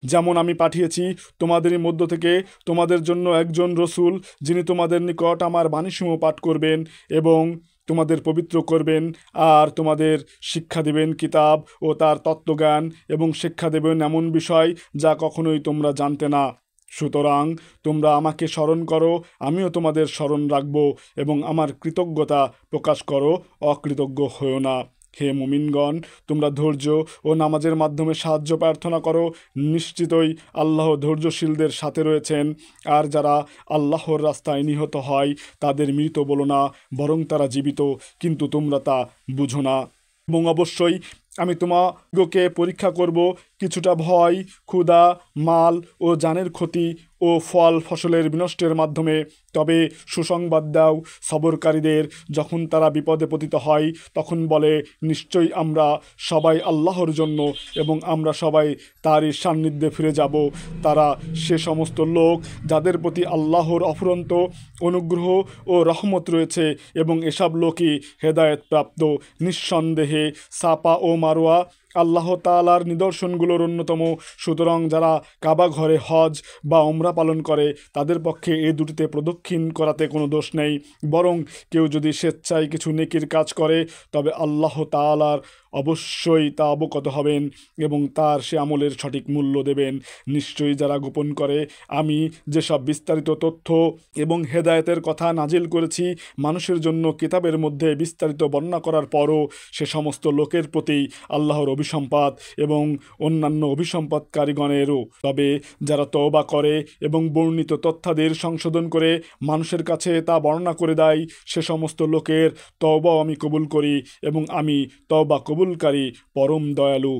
যেমন আমি পাঠিয়েছি তোমাদেরই মধ্য থেকে তোমাদের জন্য একজন রসূল, যিনি তোমাদের নিকট আমার বাণীসমূহ পাঠ করবেন এবং তোমাদের পবিত্র করবেন, আর তোমাদের শিক্ষা দেবেন কিতাব ও তার তত্ত্বজ্ঞান, এবং শিক্ষা দেবেন এমন বিষয় যা কখনোই তোমরা জানতে না। সুতরাং তোমরা আমাকে স্মরণ করো, আমিও তোমাদের স্মরণ রাখব, এবং আমার কৃতজ্ঞতা প্রকাশ করো, অকৃতজ্ঞ হও না। হে মুমিনগণ, তোমরা ধৈর্য ও নামাজের মাধ্যমে সাহায্য প্রার্থনা করো। নিশ্চিতই আল্লাহ ধৈর্যশীলদের সাথে রয়েছেন। আর যারা আল্লাহর রাস্তায় নিহত হয় তাদের মৃত বলো না, বরং তারা জীবিত, কিন্তু তোমরা তা বুঝো না। এবং অবশ্যই আমি তোমাকে পরীক্ষা করব কিছুটা ভয়, ক্ষুধা, মাল ও জানের ক্ষতি ও ফল ফসলের বিনষ্টের মাধ্যমে। তবে সুসংবাদ দাও সবরকারীদের, যখন তারা বিপদে পতিত হয় তখন বলে, নিশ্চয়ই আমরা সবাই আল্লাহর জন্য এবং আমরা সবাই তারই সান্নিধ্যে ফিরে যাব। তারা সে সমস্ত লোক যাদের প্রতি আল্লাহর অফুরন্ত অনুগ্রহ ও রহমত রয়েছে, এবং এসব লোকই হেদায়েত প্রাপ্ত। নিঃসন্দেহে সাপা ও মারোয়া আল্লাহ তাআলার নিদর্শনগুলোর অন্যতম। সুতরাং যারা কাবা ঘরে হজ বা ওমরা পালন করে তাদের পক্ষে এ দুটিতে প্রদক্ষিণ করাতে কোনো দোষ নেই, বরং কেউ যদি স্বেচ্ছায় কিছু নেকির কাজ করে তবে আল্লাহ তাআলার অবশ্যই তা অবগত হবেন এবং তার সে আমলের সঠিক মূল্য দেবেন। নিশ্চয়ই যারা গোপন করে আমি যেসব বিস্তারিত তথ্য এবং হেদায়েতের কথা নাজিল করেছি মানুষের জন্য কিতাবের মধ্যে বিস্তারিত বর্ণনা করার পরও, সে সমস্ত লোকের প্রতি আল্লাহর অভিসম্পাত এবং অন্যান্য অভিসম্পাদকারীগণেরও। তবে যারা তওবা করে এবং বর্ণিত তথ্যাদের সংশোধন করে মানুষের কাছে তা বর্ণনা করে দেয়, সে সমস্ত লোকের তওবাও আমি কবুল করি, এবং আমি তওবা কবুলকারী পরম দয়ালু।